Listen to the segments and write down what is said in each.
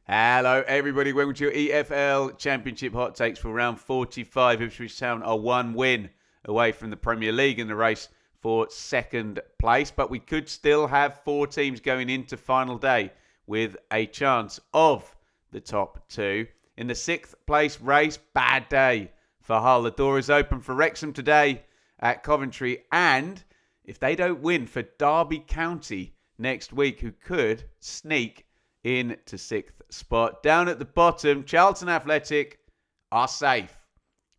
Hello, everybody. Welcome to your EFL Championship hot takes for round 45. Ipswich Town are one win away from the Premier League in the race for second place, but we could still have four teams going into final day with a chance of the top two. In the sixth place race, bad day for Hull. The door is open for Wrexham today at Coventry, and if they don't win, for Derby County next week, who could sneak into sixth spot. Down at the bottom, Charlton Athletic are safe.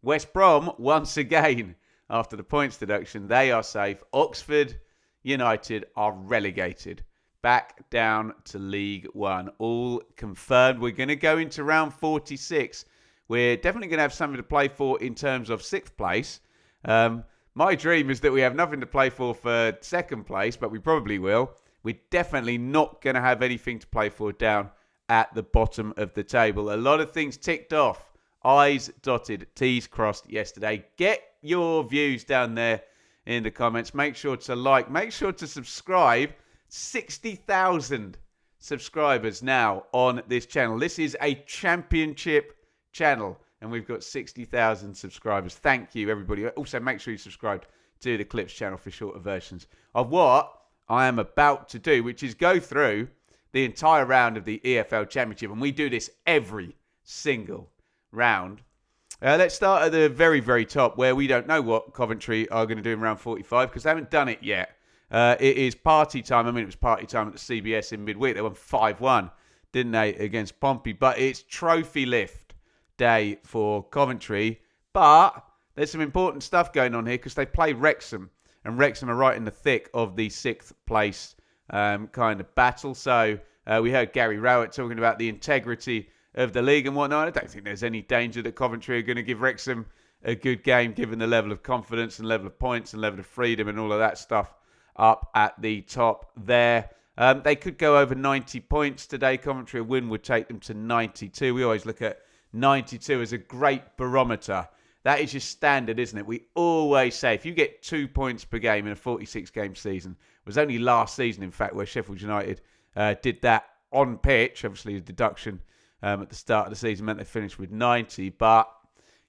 West Brom, once again, after the points deduction, they are safe. Oxford United are relegated back down to League One. All confirmed. We're going to go into round 46. We're definitely going to have something to play for in terms of sixth place. My dream is that we have nothing to play for second place, but we probably will. We're definitely not going to have anything to play for down at the bottom of the table. A lot of things ticked off. I's dotted, T's crossed yesterday. Get your views down there in the comments. Make sure to like. Make sure to subscribe. 60,000 subscribers now on this channel. This is a championship channel, and we've got 60,000 subscribers. Thank you, everybody. Also, make sure you subscribe to the Clips channel for shorter versions of what I am about to do, which is go through the entire round of the EFL Championship. And we do this every single round. Let's start at the very, very top, where we don't know what Coventry are going to do in round 45 because they haven't done it yet. It is party time. I mean, it was party time at the CBS in midweek. They won 5-1, didn't they, against Pompey. But it's trophy lift day for Coventry. But there's some important stuff going on here because they play Wrexham. And Wrexham are right in the thick of the sixth place kind of battle. So we heard Gary Rowett talking about the integrity of the league and whatnot. I don't think there's any danger that Coventry are going to give Wrexham a good game, given the level of confidence and level of points and level of freedom and all of that stuff up at the top there. They could go over 90 points today. Coventry, a win would take them to 92. We always look at 92 as a great barometer. That is your standard, isn't it? We always say if you get 2 points per game in a 46-game season, it was only last season, in fact, where Sheffield United did that on pitch. Obviously, a deduction at the start of the season meant they finished with 90. But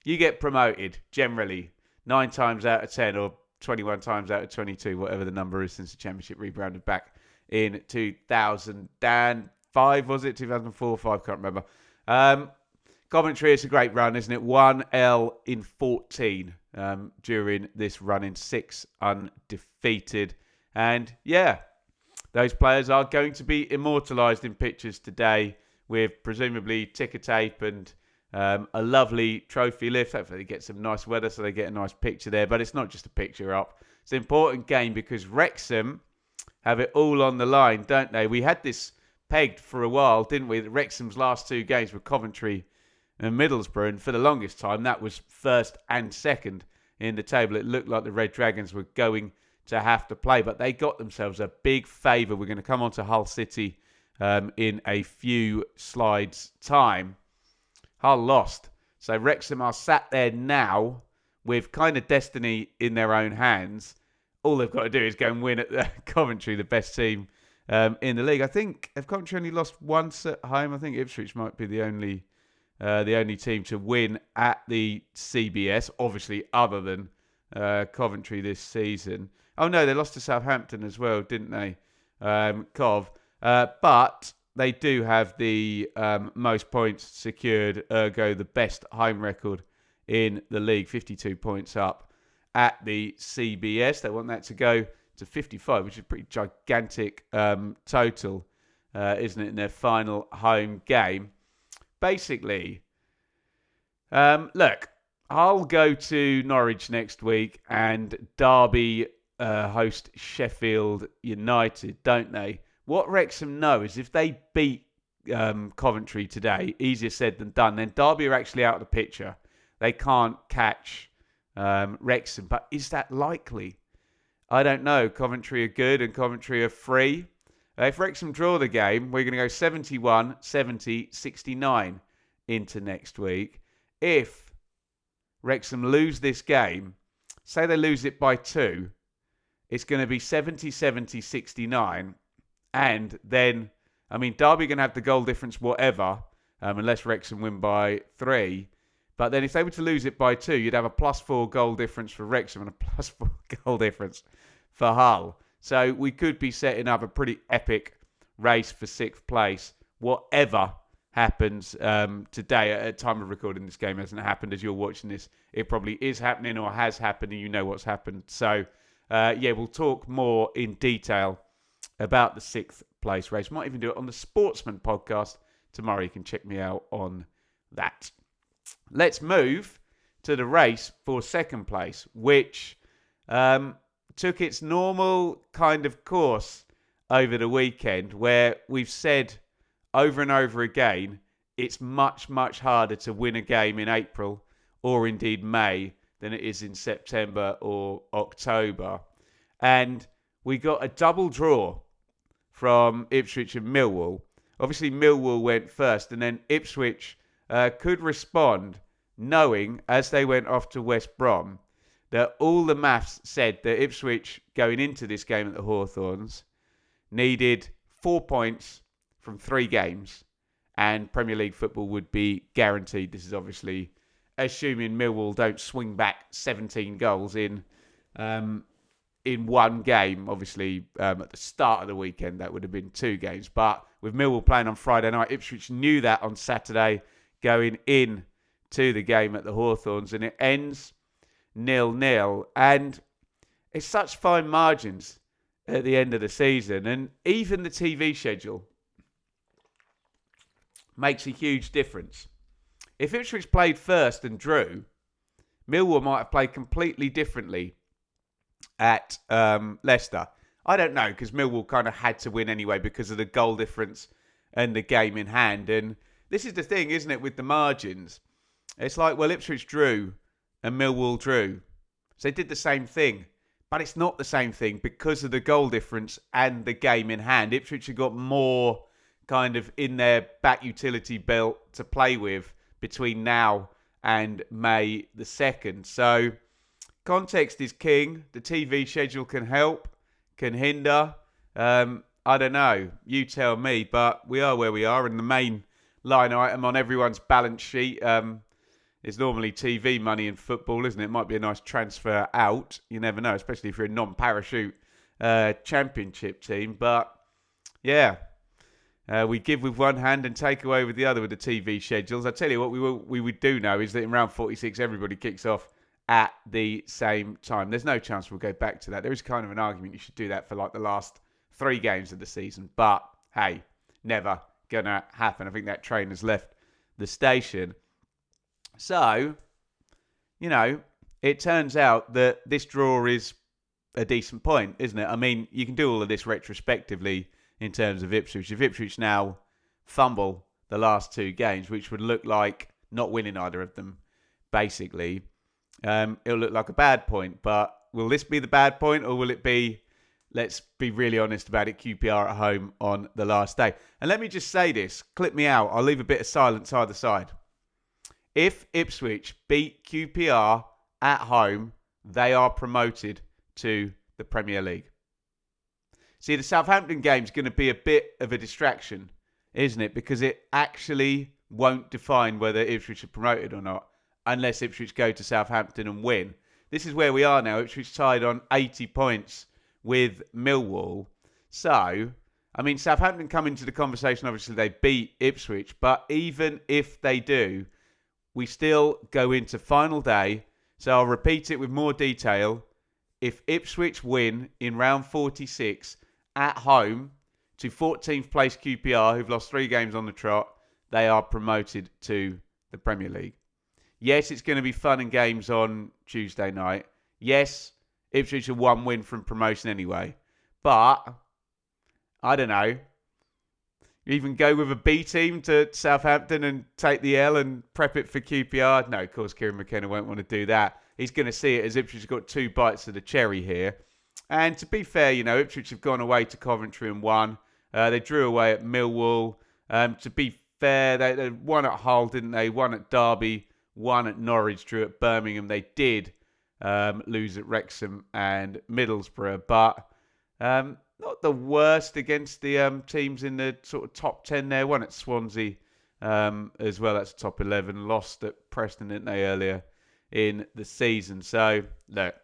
you get promoted, generally, 9 times out of 10 or 21 times out of 22, whatever the number is since the Championship rebranded back in 2005, was it? 2004 or 5, can't remember. Coventry, it's a great run, isn't it? 1L in 14 during this run in 6 undefeated. And yeah, those players are going to be immortalised in pictures today with presumably ticker tape and a lovely trophy lift. Hopefully they get some nice weather so they get a nice picture there. But it's not just a picture up. It's an important game because Wrexham have it all on the line, don't they? We had this pegged for a while, didn't we? That Wrexham's last 2 games were Coventry and Middlesbrough, and for the longest time, that was first and second in the table. It looked like the Red Dragons were going to have to play, but they got themselves a big favour. We're going to come on to Hull City in a few slides' time. Hull lost. So Wrexham are sat there now with kind of destiny in their own hands. All they've got to do is go and win at Coventry, the best team in the league. I think, have Coventry only lost once at home? I think Ipswich might be the only team to win at the CBS, obviously other than Coventry this season. Oh no, they lost to Southampton as well, didn't they? Cov. But they do have the most points secured, ergo the best home record in the league, 52 points up at the CBS. They want that to go to 55, which is a pretty gigantic total, isn't it, in their final home game. Basically, look, I'll go to Norwich next week and Derby host Sheffield United, don't they? What Wrexham know is if they beat Coventry today, easier said than done, then Derby are actually out of the picture. They can't catch Wrexham. But is that likely? I don't know. Coventry are good and Coventry are free. If Wrexham draw the game, we're going to go 71, 70, 69 into next week. If Wrexham lose this game, say they lose it by 2, it's going to be 70, 70, 69. And then I mean, Derby going to have the goal difference whatever, unless Wrexham win by 3. But then if they were to lose it by 2, you'd have a +4 goal difference for Wrexham and a +4 goal difference for Hull. So we could be setting up a pretty epic race for 6th place. Whatever happens today, at time of recording this game hasn't happened as you're watching this. It probably is happening or has happened and you know what's happened. So, we'll talk more in detail about the 6th place race. Might even do it on the Sportsman podcast tomorrow. You can check me out on that. Let's move to the race for 2nd place, which took its normal kind of course over the weekend, where we've said over and over again it's much, much harder to win a game in April or indeed May than it is in September or October. And we got a double draw from Ipswich and Millwall. Obviously, Millwall went first, and then Ipswich could respond, knowing, as they went off to West Brom, that all the maths said that Ipswich, going into this game at the Hawthorns, needed 4 points from 3 games, and Premier League football would be guaranteed. This is obviously assuming Millwall don't swing back 17 goals in one game. Obviously, at the start of the weekend, that would have been 2 games. But with Millwall playing on Friday night, Ipswich knew that on Saturday going in to the game at the Hawthorns, and it ends 0-0. And it's such fine margins at the end of the season. And even the TV schedule makes a huge difference. If Ipswich played first and drew, Millwall might have played completely differently at Leicester. I don't know, because Millwall kind of had to win anyway because of the goal difference and the game in hand. And this is the thing, isn't it, with the margins? It's like, well, Ipswich drew and Millwall drew. So they did the same thing. But it's not the same thing because of the goal difference and the game in hand. Ipswich have got more kind of in their back utility belt to play with between now and May the 2nd. So context is king. The TV schedule can help, can hinder. I don't know. You tell me. But we are where we are. And the main line item on everyone's balance sheet is normally TV money in football, isn't it? It might be a nice transfer out. You never know, especially if you're a non-parachute championship team. But yeah, we give with one hand and take away with the other with the TV schedules. I tell you what, we would do know is that in round 46, everybody kicks off at the same time. There's no chance we'll go back to that. There is kind of an argument you should do that for like the last 3 games of the season. But hey, never going to happen. I think that train has left the station. So, it turns out that this draw is a decent point, isn't it? I mean, you can do all of this retrospectively in terms of Ipswich. If Ipswich now fumble the last 2 games, which would look like not winning either of them, basically, it'll look like a bad point. But will this be the bad point, or will it be, let's be really honest about it, QPR at home on the last day? And let me just say this, clip me out, I'll leave a bit of silence either side. If Ipswich beat QPR at home, they are promoted to the Premier League. See, the Southampton game is going to be a bit of a distraction, isn't it? Because it actually won't define whether Ipswich are promoted or not, unless Ipswich go to Southampton and win. This is where we are now. Ipswich tied on 80 points with Millwall. So, I mean, Southampton come into the conversation. Obviously, they beat Ipswich. But even if they do, we still go into final day. So I'll repeat it with more detail. If Ipswich win in round 46 at home to 14th place QPR, who've lost 3 games on the trot, they are promoted to the Premier League. Yes, it's going to be fun and games on Tuesday night. Yes, Ipswich are 1 win from promotion anyway. But, I don't know. Even go with a B team to Southampton and take the L and prep it for QPR? No, of course, Kieran McKenna won't want to do that. He's going to see it as Ipswich have got 2 bites of the cherry here. And to be fair, Ipswich have gone away to Coventry and won. They drew away at Millwall. To be fair, they won at Hull, didn't they? Won at Derby, won at Norwich, drew at Birmingham. They did lose at Wrexham and Middlesbrough. But not the worst against the teams in the sort of top 10 there. One at Swansea as well. That's top 11. Lost at Preston, didn't they, earlier in the season. So, look,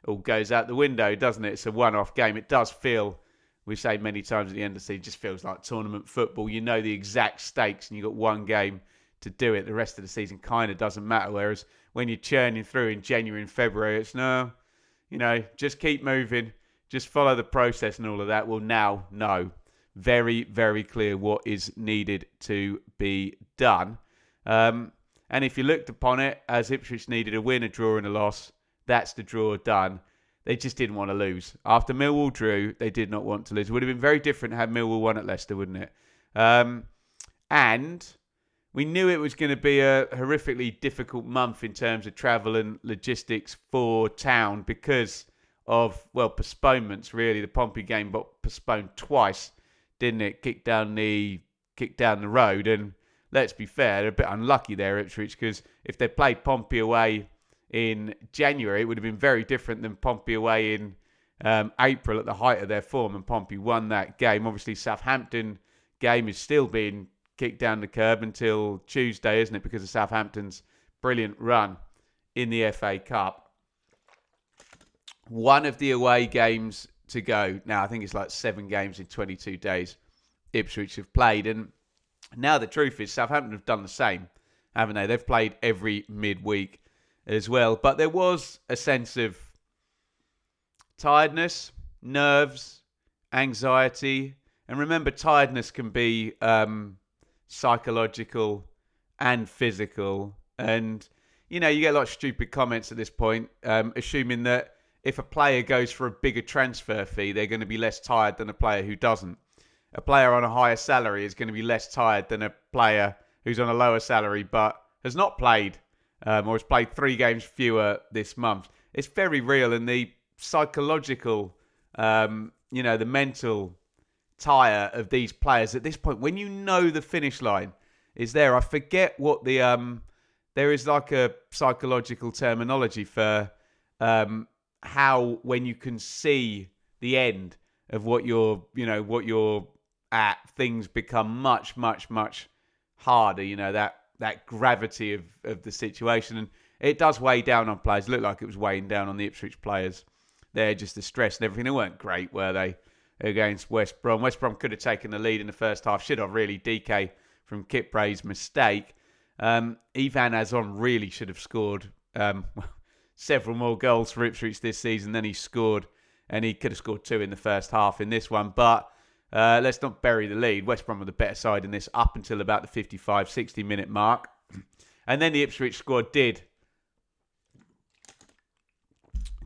all goes out the window, doesn't it? It's a one-off game. It does feel, we say many times at the end of the season, it just feels like tournament football. You know the exact stakes and you've got one game to do it. The rest of the season kind of doesn't matter. Whereas when you're churning through in January and February, it's no, just keep moving. Just follow the process and all of that. Well, now, no. Very, very clear what is needed to be done. And if you looked upon it as Ipswich needed a win, a draw and a loss, that's the draw done. They just didn't want to lose. After Millwall drew, they did not want to lose. It would have been very different had Millwall won at Leicester, wouldn't it? And we knew it was going to be a horrifically difficult month in terms of travel and logistics for Town because of, postponements, really. The Pompey game got postponed twice, didn't it? Kicked down the road. And let's be fair, they're a bit unlucky there, Ipswich, because if they played Pompey away in January, it would have been very different than Pompey away in April at the height of their form, and Pompey won that game. Obviously, Southampton game is still being kicked down the curb until Tuesday, isn't it? Because of Southampton's brilliant run in the FA Cup. One of the away games to go. Now, I think it's like 7 games in 22 days Ipswich have played. And now the truth is Southampton have done the same, haven't they? They've played every midweek as well. But there was a sense of tiredness, nerves, anxiety. And remember, tiredness can be psychological and physical. And, you get a lot of stupid comments at this point, assuming that if a player goes for a bigger transfer fee, they're going to be less tired than a player who doesn't. A player on a higher salary is going to be less tired than a player who's on a lower salary but has not played or has played 3 games fewer this month. It's very real, and the psychological, the mental tire of these players at this point, when you know the finish line is there. I forget what there is like a psychological terminology for how when you can see the end of what you're at, things become much, much, much harder. That gravity of the situation, and it does weigh down on players. It looked like it was weighing down on the Ipswich players. They're just the stress and everything. They weren't great, were they, against West Brom? West Brom could have taken the lead in the first half. Should have, really. DK from Kipray's mistake. Ivan Azon really should have scored several more goals for Ipswich this season than he scored, and he could have scored 2 in the first half in this one. But let's not bury the lead. West Brom were the better side in this up until about the 55, 60-minute mark. And then the Ipswich squad did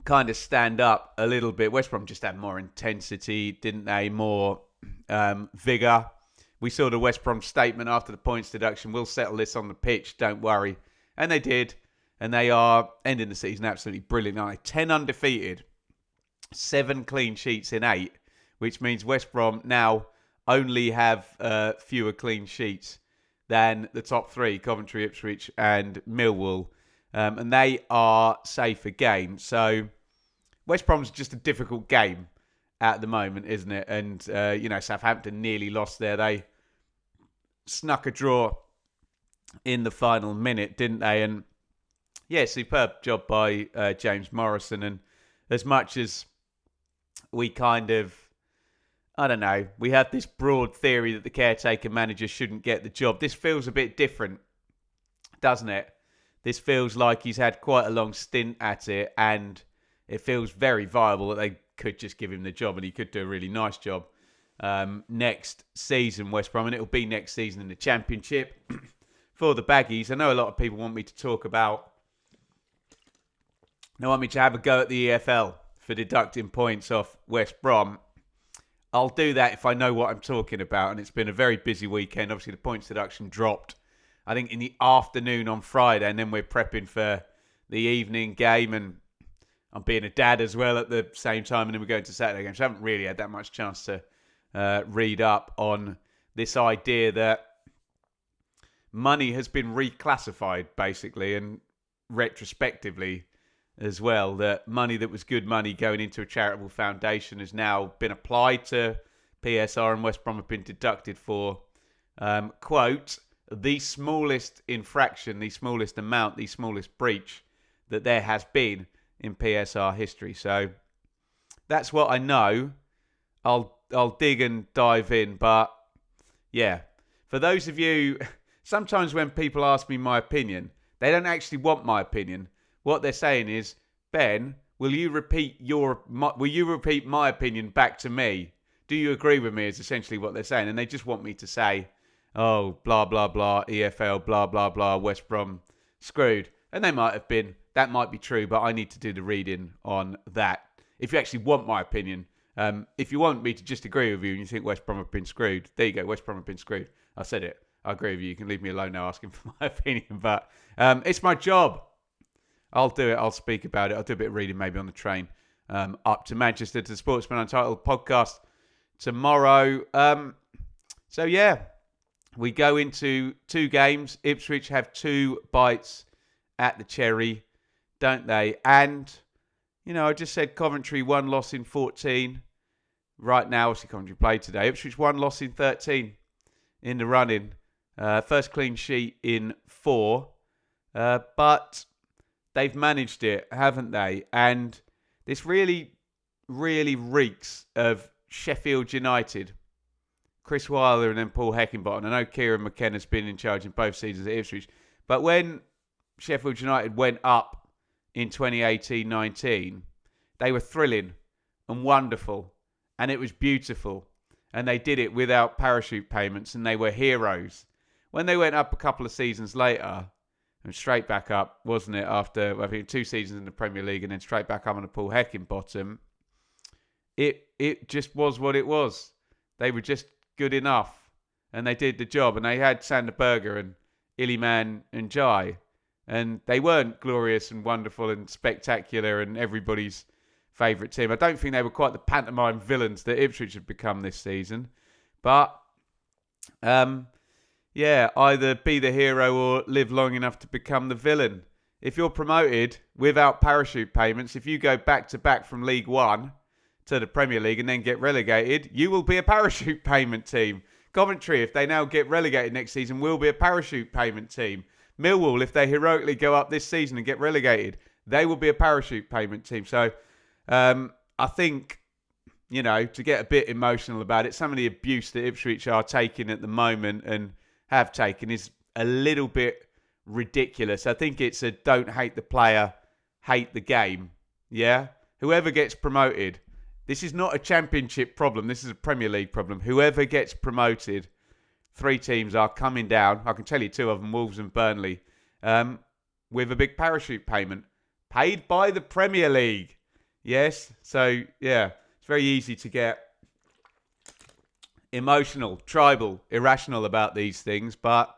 kind of stand up a little bit. West Brom just had more intensity, didn't they? More vigour. We saw the West Brom statement after the points deduction. We'll settle this on the pitch, don't worry. And they did. And they are ending the season absolutely brilliant. 10 undefeated, 7 clean sheets in 8, which means West Brom now only have fewer clean sheets than the top 3, Coventry, Ipswich and Millwall. And they are safe again. So West Brom's just a difficult game at the moment, isn't it? And, Southampton nearly lost there. They snuck a draw in the final minute, didn't they? And yeah, superb job by James Morrison. And as much as we kind of, we have this broad theory that the caretaker manager shouldn't get the job, this feels a bit different, doesn't it? This feels like he's had quite a long stint at it, and it feels very viable that they could just give him the job and he could do a really nice job next season, West Brom. And it'll be next season in the Championship for the Baggies. I know a lot of people want me to talk about, they want me to have a go at the EFL for deducting points off West Brom. I'll do that if I know what I'm talking about. And it's been a very busy weekend. Obviously, the points deduction dropped, I think, in the afternoon on Friday. And then we're prepping for the evening game. And I'm being a dad as well at the same time. And then we're going to Saturday games. So I haven't really had that much chance to read up on this idea that money has been reclassified, basically. And retrospectively, as well, that money that was good money going into a charitable foundation has now been applied to PSR, and West Brom have been deducted for, quote, the smallest infraction, the smallest amount, the smallest breach that there has been in PSR history. So that's what I know. I'll dig and dive in, but yeah, for those of you, sometimes when people ask me my opinion, they don't actually want my opinion. What they're saying is, Ben, will you repeat my opinion back to me? Do you agree with me? Is essentially what they're saying, and they just want me to say, oh, blah blah blah, EFL, blah blah blah, West Brom screwed, and they might have been. That might be true, but I need to do the reading on that. If you actually want my opinion, if you want me to just agree with you and you think West Brom have been screwed, there you go, West Brom have been screwed. I said it. I agree with you. You can leave me alone now asking for my opinion, but it's my job. I'll do it. I'll speak about it. I'll do a bit of reading maybe on the train up to Manchester to the Sportsman Untitled podcast tomorrow. So yeah, we go into 2 games. Ipswich have 2 bites at the cherry, don't they? And, I just said Coventry 1 loss in 14. Right now, obviously Coventry played today. Ipswich 1 loss in 13 in the running. First clean sheet in 4. But they've managed it, haven't they? And this really, really reeks of Sheffield United. Chris Wilder and then Paul Heckingbottom. I know Kieran McKenna's been in charge in both seasons at Ipswich. But when Sheffield United went up in 2018-19, they were thrilling and wonderful. And it was beautiful. And they did it without parachute payments. And they were heroes. When they went up a couple of seasons later, and straight back up, wasn't it? After, I think, 2 seasons in the Premier League and then straight back up on a Paul Heckingbottom. It just was what it was. They were just good enough. And they did the job. And they had Sander Berger and Iliman and Jai. And they weren't glorious and wonderful and spectacular and everybody's favourite team. I don't think they were quite the pantomime villains that Ipswich have become this season. But, yeah, either be the hero or live long enough to become the villain. If you're promoted without parachute payments, if you go back-to-back from League One to the Premier League and then get relegated, you will be a parachute payment team. Coventry, if they now get relegated next season, will be a parachute payment team. Millwall, if they heroically go up this season and get relegated, they will be a parachute payment team. So I think, to get a bit emotional about it, some of the abuse that Ipswich are taking at the moment and have taken is a little bit ridiculous. I think it's a don't hate the player, hate the game. Yeah? Whoever gets promoted, this is not a championship problem. This is a Premier League problem. Whoever gets promoted, 3 teams are coming down. I can tell you 2 of them, Wolves and Burnley, with a big parachute payment paid by the Premier League. Yes? So, yeah, it's very easy to get emotional, tribal, irrational about these things. But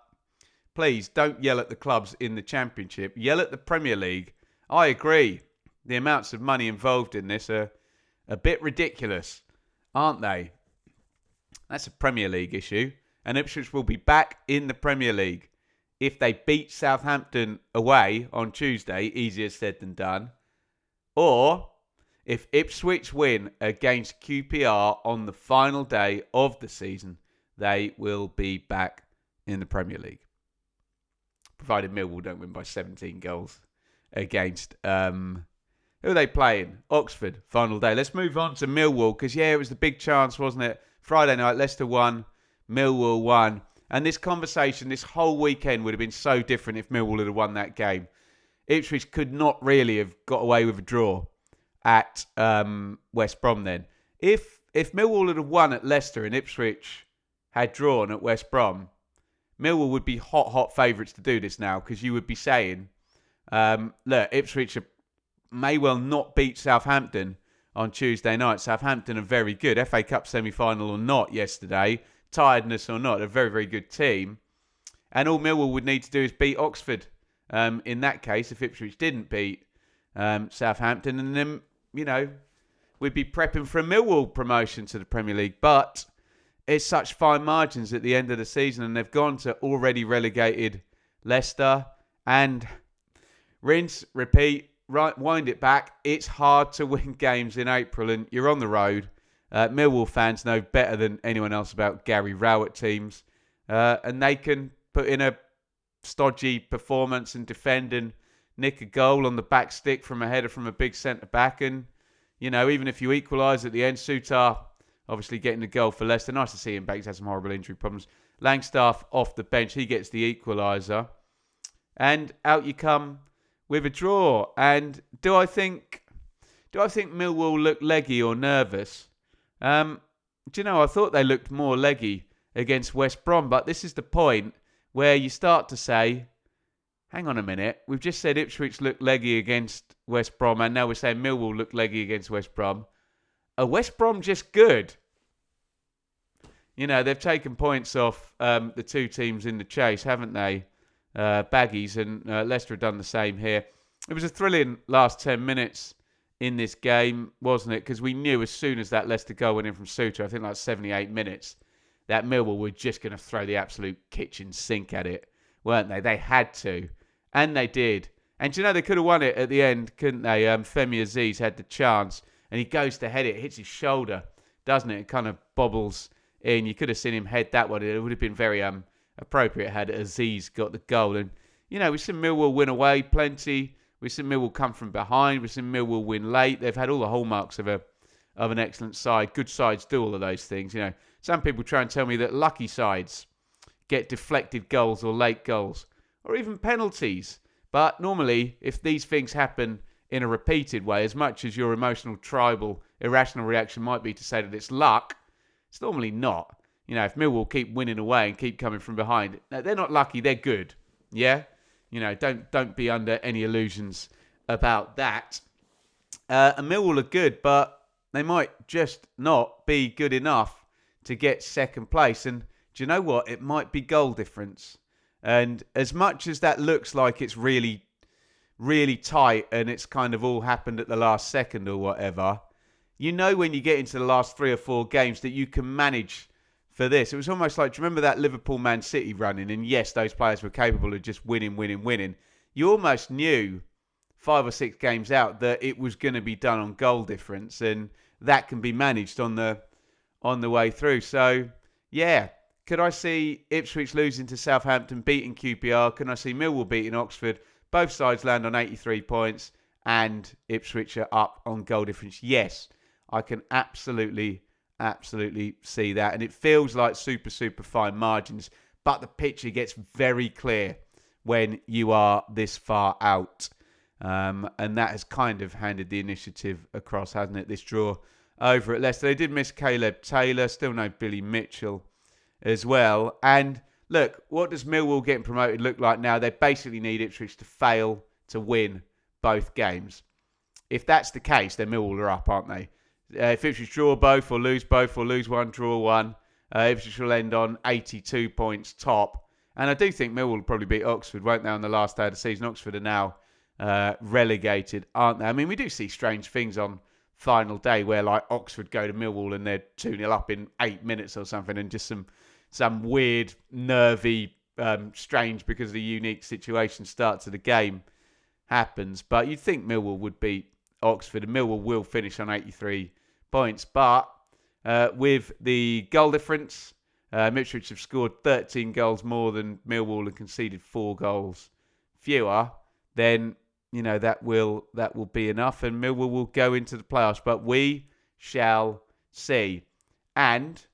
please don't yell at the clubs in the Championship. Yell at the Premier League. I agree. The amounts of money involved in this are a bit ridiculous, aren't they? That's a Premier League issue. And Ipswich will be back in the Premier League if they beat Southampton away on Tuesday. Easier said than done. Or if Ipswich win against QPR on the final day of the season, they will be back in the Premier League. Provided Millwall don't win by 17 goals against... who are they playing? Oxford, final day. Let's move on to Millwall, because, it was the big chance, wasn't it? Friday night, Leicester won, Millwall won. And this conversation, this whole weekend would have been so different if Millwall had won that game. Ipswich could not really have got away with a draw at West Brom then. If Millwall had won at Leicester and Ipswich had drawn at West Brom, Millwall would be hot favourites to do this now, because you would be saying, look, Ipswich may well not beat Southampton on Tuesday night. Southampton are very good. FA Cup semi-final or not yesterday, tiredness or not, a very, very good team. And all Millwall would need to do is beat Oxford in that case, if Ipswich didn't beat Southampton. And then, we'd be prepping for a Millwall promotion to the Premier League. But it's such fine margins at the end of the season, and they've gone to already relegated Leicester. And rinse, repeat, wind it back, it's hard to win games in April, and you're on the road. Millwall fans know better than anyone else about Gary Rowett teams, and they can put in a stodgy performance and defend and nick a goal on the back stick from a header from a big centre-back. And, even if you equalise at the end, Sutar obviously getting the goal for Leicester. Nice to see him back. He's had some horrible injury problems. Langstaff off the bench. He gets the equaliser. And out you come with a draw. And do I think Millwall look leggy or nervous? I thought they looked more leggy against West Brom. But this is the point where you start to say, hang on a minute, we've just said Ipswich looked leggy against West Brom, and now we're saying Millwall looked leggy against West Brom. Are West Brom just good? They've taken points off the two teams in the chase, haven't they? Baggies, and Leicester have done the same here. It was a thrilling last 10 minutes in this game, wasn't it? Because we knew as soon as that Leicester goal went in from Suter, I think like 78 minutes, that Millwall were just going to throw the absolute kitchen sink at it, weren't they? They had to. And they did. And they could have won it at the end, couldn't they? Femi Aziz had the chance, and he goes to head it, hits his shoulder, doesn't it? It kind of bobbles in. You could have seen him head that one. It would have been very appropriate had Aziz got the goal. And, we've seen Millwall win away plenty. We've seen Millwall come from behind. We've seen Millwall win late. They've had all the hallmarks of an excellent side. Good sides do all of those things, Some people try and tell me that lucky sides get deflected goals or late goals or even penalties. But normally, if these things happen in a repeated way, as much as your emotional, tribal, irrational reaction might be to say that it's luck, it's normally not. If Millwall keep winning away and keep coming from behind, they're not lucky, they're good. Yeah? Don't be under any illusions about that. And Millwall are good, but they might just not be good enough to get second place. And do you know what? It might be goal difference. And as much as that looks like it's really, really tight and it's kind of all happened at the last second or whatever, when you get into the last 3 or 4 games that you can manage for this. It was almost like, do you remember that Liverpool-Man City running? And yes, those players were capable of just winning. You almost knew 5 or 6 games out that it was going to be done on goal difference, and that can be managed on the way through. So, yeah, could I see Ipswich losing to Southampton, beating QPR? Can I see Millwall beating Oxford? Both sides land on 83 points, and Ipswich are up on goal difference. Yes, I can absolutely see that. And it feels like super, super fine margins, but the picture gets very clear when you are this far out. And that has kind of handed the initiative across, hasn't it? This draw over at Leicester. They did miss Caleb Taylor, still no Billy Mitchell as well. And look, what does Millwall getting promoted look like now? They basically need Ipswich to fail to win both games. If that's the case, then Millwall are up, aren't they? If Ipswich draw both or lose one, draw one, Ipswich will end on 82 points top. And I do think Millwall will probably beat Oxford, won't they, on the last day of the season? Oxford are now relegated, aren't they? I mean, we do see strange things on final day where, like, Oxford go to Millwall and they're 2-0 up in 8 minutes or something, and just some weird, nervy, strange, because of the unique situation start to the game happens. But you'd think Millwall would beat Oxford, and Millwall will finish on 83 points. But with the goal difference, Ipswich have scored 13 goals more than Millwall and conceded 4 goals fewer, then that will be enough, and Millwall will go into the playoffs. But we shall see. And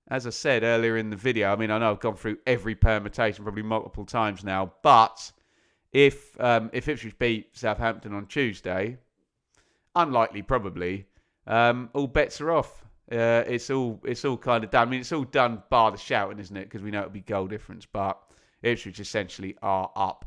as I said earlier in the video, I mean, I know I've gone through every permutation probably multiple times now, but if Ipswich beat Southampton on Tuesday, unlikely probably, all bets are off. It's all kind of done. I mean, it's all done bar the shouting, isn't it? Because we know it'll be goal difference, but Ipswich essentially are up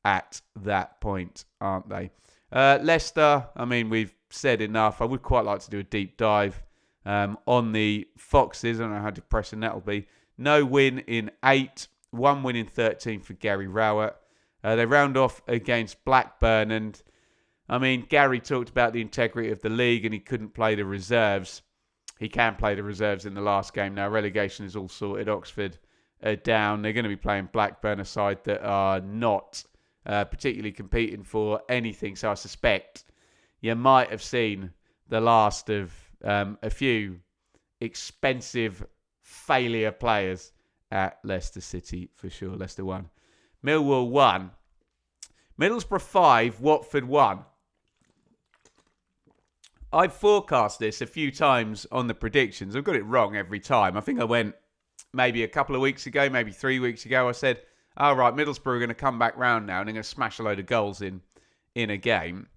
at that point, aren't they? Leicester, I mean, we've said enough. I would quite like to do a deep dive on the Foxes. I don't know how depressing that'll be. No win in 8, 1 win in 13 for Gary Rowett. They round off against Blackburn, and I mean, Gary talked about the integrity of the league and he couldn't play the reserves. He can play the reserves in the last game now. Relegation is all sorted. Oxford are down. They're going to be playing Blackburn, a side that are not particularly competing for anything. So I suspect you might have seen the last of a few expensive failure players at Leicester City for sure. Leicester 1. Millwall 1. Middlesbrough 5. Watford 1. I've forecast this a few times on the predictions. I've got it wrong every time. I think I went maybe a couple of weeks ago, maybe 3 weeks ago. I said, all right, Middlesbrough are going to come back round now and they're going to smash a load of goals in a game.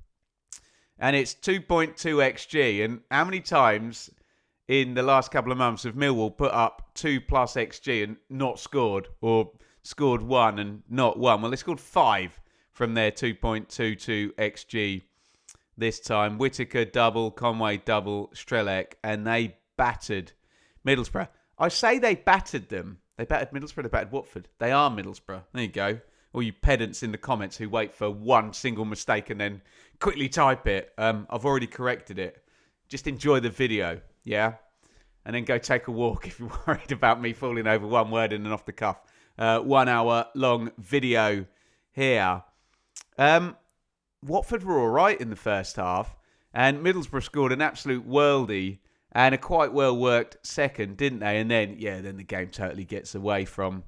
And it's 2.2 XG. And how many times in the last couple of months have Millwall put up 2+ XG and not scored, or scored 1 and not 1? Well, they scored 5 from their 2.22 XG this time. Whittaker double, Conway double, Strelec, and they battered Middlesbrough. I say they battered them. They battered Middlesbrough, they battered Watford. They are Middlesbrough. There you go. All you pedants in the comments who wait for one single mistake and then quickly type it. I've already corrected it. Just enjoy the video, yeah? And then go take a walk if you're worried about me falling over one word in an off the cuff. 1 hour long video here. Watford were all right in the first half, and Middlesbrough scored an absolute worldie and a quite well-worked second, didn't they? And then, then the game totally gets away from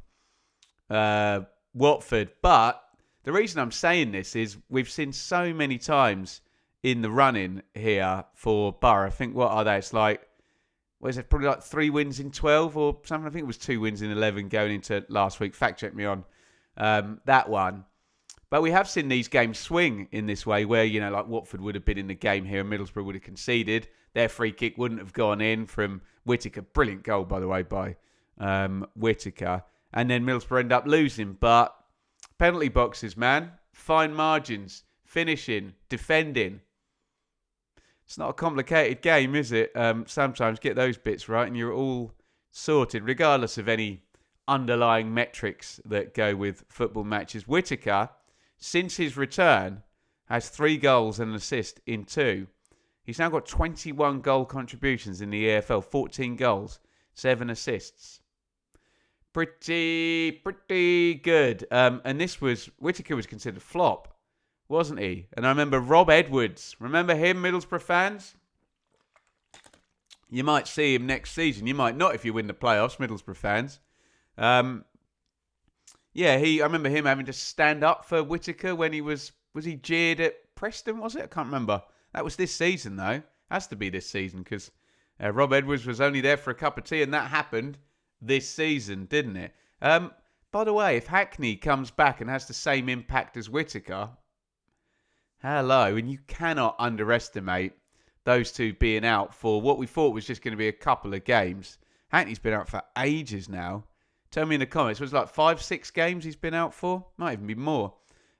Watford. But the reason I'm saying this is we've seen so many times in the running here for Boro. I think, what are they? It's like, what is it? Probably like 3 wins in 12 or something. I think it was 2 wins in 11 going into last week. Fact check me on that one. But we have seen these games swing in this way where, like Watford would have been in the game here and Middlesbrough would have conceded. Their free kick wouldn't have gone in from Whittaker. Brilliant goal, by the way, by Whittaker. And then Middlesbrough end up losing. But penalty boxes, man. Fine margins. Finishing. Defending. It's not a complicated game, is it? Sometimes get those bits right and you're all sorted, regardless of any underlying metrics that go with football matches. Whittaker, since his return, has 3 goals and an assist in 2. He's now got 21 goal contributions in the EFL, 14 goals, 7 assists. Pretty good. And Whittaker was considered flop, wasn't he? And I remember Rob Edwards. Remember him, Middlesbrough fans? You might see him next season. You might not if you win the playoffs, Middlesbrough fans. I remember him having to stand up for Whittaker when he was he jeered at Preston, was it? I can't remember. That was this season, though. Has to be this season, because Rob Edwards was only there for a cup of tea, and that happened this season, didn't it? By the way, if Hackney comes back and has the same impact as Whittaker, hello, and you cannot underestimate those two being out for what we thought was just going to be a couple of games. Hackney's been out for ages now. Tell me in the comments, was it like 5-6 games he's been out for? Might even be more.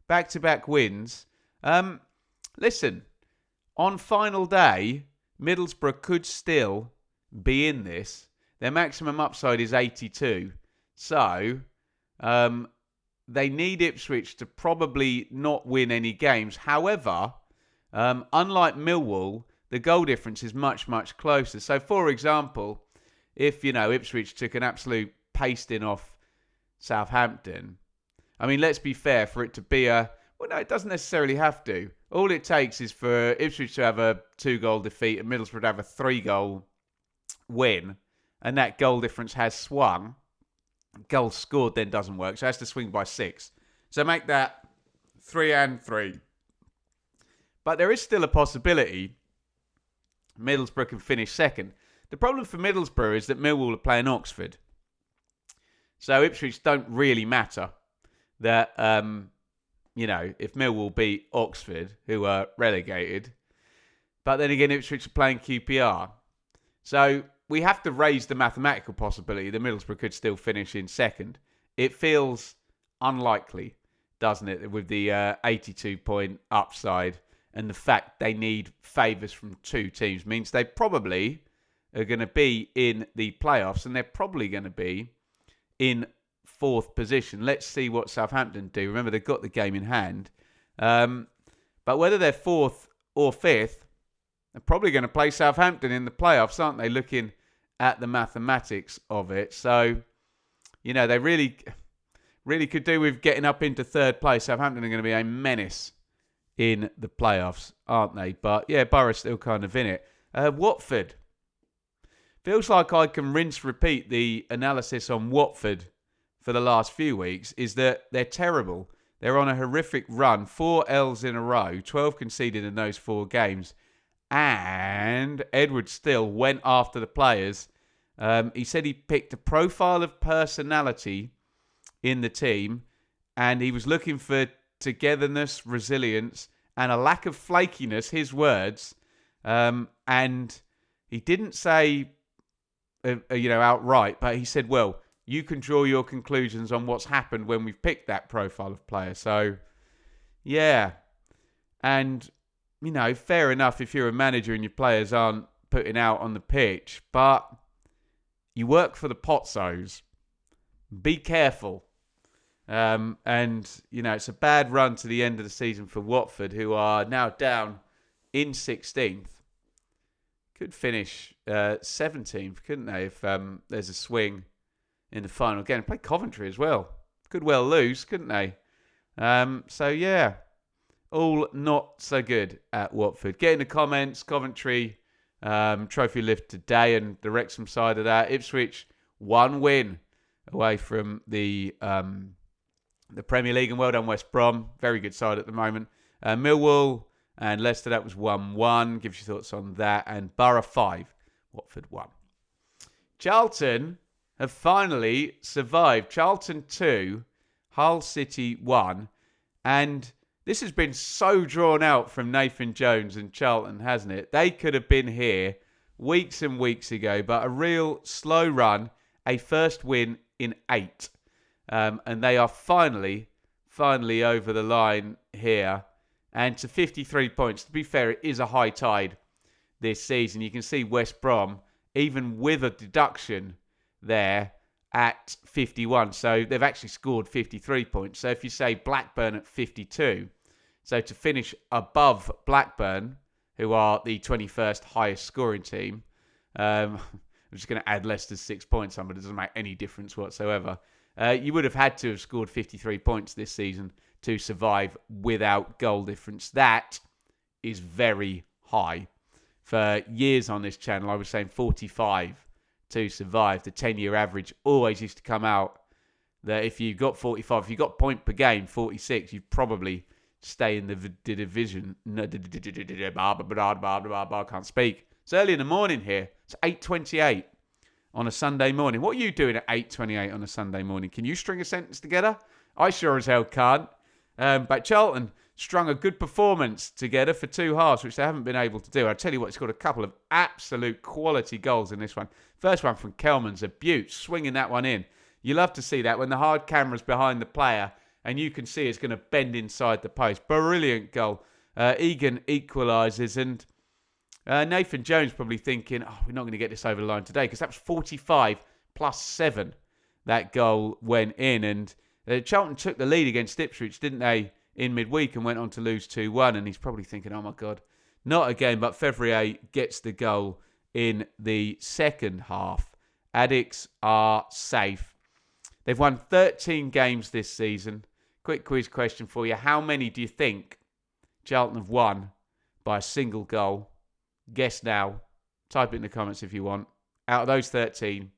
Back-to-back wins. Listen, on final day, Middlesbrough could still be in this. Their maximum upside is 82. So, they need Ipswich to probably not win any games. However, unlike Millwall, the goal difference is much, much closer. So, for example, if, Ipswich took an absolute pasting off Southampton, I mean, let's be fair, for it to be it doesn't necessarily have to. All it takes is for Ipswich to have a 2-goal defeat and Middlesbrough to have a 3-goal win, and that goal difference has swung. Goal scored then doesn't work, so it has to swing by 6. So make that 3-3. But there is still a possibility Middlesbrough can finish second. The problem for Middlesbrough is that Millwall are playing Oxford. So Ipswich don't really matter. That, if Millwall beat Oxford, who are relegated, but then again, Ipswich are playing QPR. So we have to raise the mathematical possibility that Middlesbrough could still finish in second. It feels unlikely, doesn't it, with the 82-point upside and the fact they need favours from 2 teams means they probably are going to be in the playoffs and they're probably going to be in 4th position. Let's see what Southampton do. Remember, they've got the game in hand. But whether they're 4th or 5th, they're probably going to play Southampton in the playoffs, aren't they? Looking at the mathematics of it. So, they really really could do with getting up into third place. Southampton are going to be a menace in the playoffs, aren't they? But yeah, Boro's still kind of in it. Watford. Feels like I can repeat the analysis on Watford for the last few weeks, is that they're terrible. They're on a horrific run, 4 L's in a row, 12 conceded in those 4 games. And Edward still went after the players. He said he picked a profile of personality in the team, and he was looking for togetherness, resilience, and a lack of flakiness, his words. And he didn't say, outright, but he said, well, you can draw your conclusions on what's happened when we've picked that profile of player. So, yeah. And, fair enough if you're a manager and your players aren't putting out on the pitch, but you work for the Pozzos. Be careful. It's a bad run to the end of the season for Watford, who are now down in 16th. Could finish 17th, couldn't they, if there's a swing in the final game. Play Coventry as well. Could well lose, couldn't they? All not so good at Watford. Get in the comments, Coventry, trophy lift today, and the Wrexham side of that. Ipswich, 1 win away from the Premier League, and well done West Brom. Very good side at the moment. Millwall and Leicester, that was 1-1. Give us your thoughts on that. And Boro 5, Watford 1. Charlton have finally survived. Charlton 2, Hull City 1. And this has been so drawn out from Nathan Jones and Charlton, hasn't it? They could have been here weeks and weeks ago, but a real slow run, a first win in 8. And they are finally over the line here. And to 53 points, to be fair, it is a high tide this season. You can see West Brom, even with a deduction there, at 51. So they've actually scored 53 points. So if you say Blackburn at 52, so to finish above Blackburn, who are the 21st highest scoring team, I'm just going to add Leicester's 6 points on, but it doesn't make any difference whatsoever. You would have had to have scored 53 points this season to survive without goal difference. That is very high. For years on this channel, I was saying 45 to survive. The 10-year average always used to come out that if you got 45, if you got point per game, 46, you'd probably stay in the division. I can't speak. It's early in the morning here. It's 8:28 on a Sunday morning. What are you doing at 8:28 on a Sunday morning? Can you string a sentence together? I sure as hell can't. But Charlton strung a good performance together for 2 halves, which they haven't been able to do. I'll tell you what, it's got a couple of absolute quality goals in this one. First one from Kelman's a beaut, swinging that one in. You love to see that when the hard camera's behind the player and you can see it's going to bend inside the post. Brilliant goal. Egan equalises, and Nathan Jones probably thinking, we're not going to get this over the line today, because that was 45 plus 7. That goal went in, and Charlton took the lead against Ipswich, didn't they, in midweek, and went on to lose 2-1. And he's probably thinking, oh my God, not again. But Fevrier gets the goal in the second half. Addicts are safe. They've won 13 games this season. Quick quiz question for you. How many do you think Charlton have won by a single goal? Guess now. Type it in the comments if you want. Out of those 13,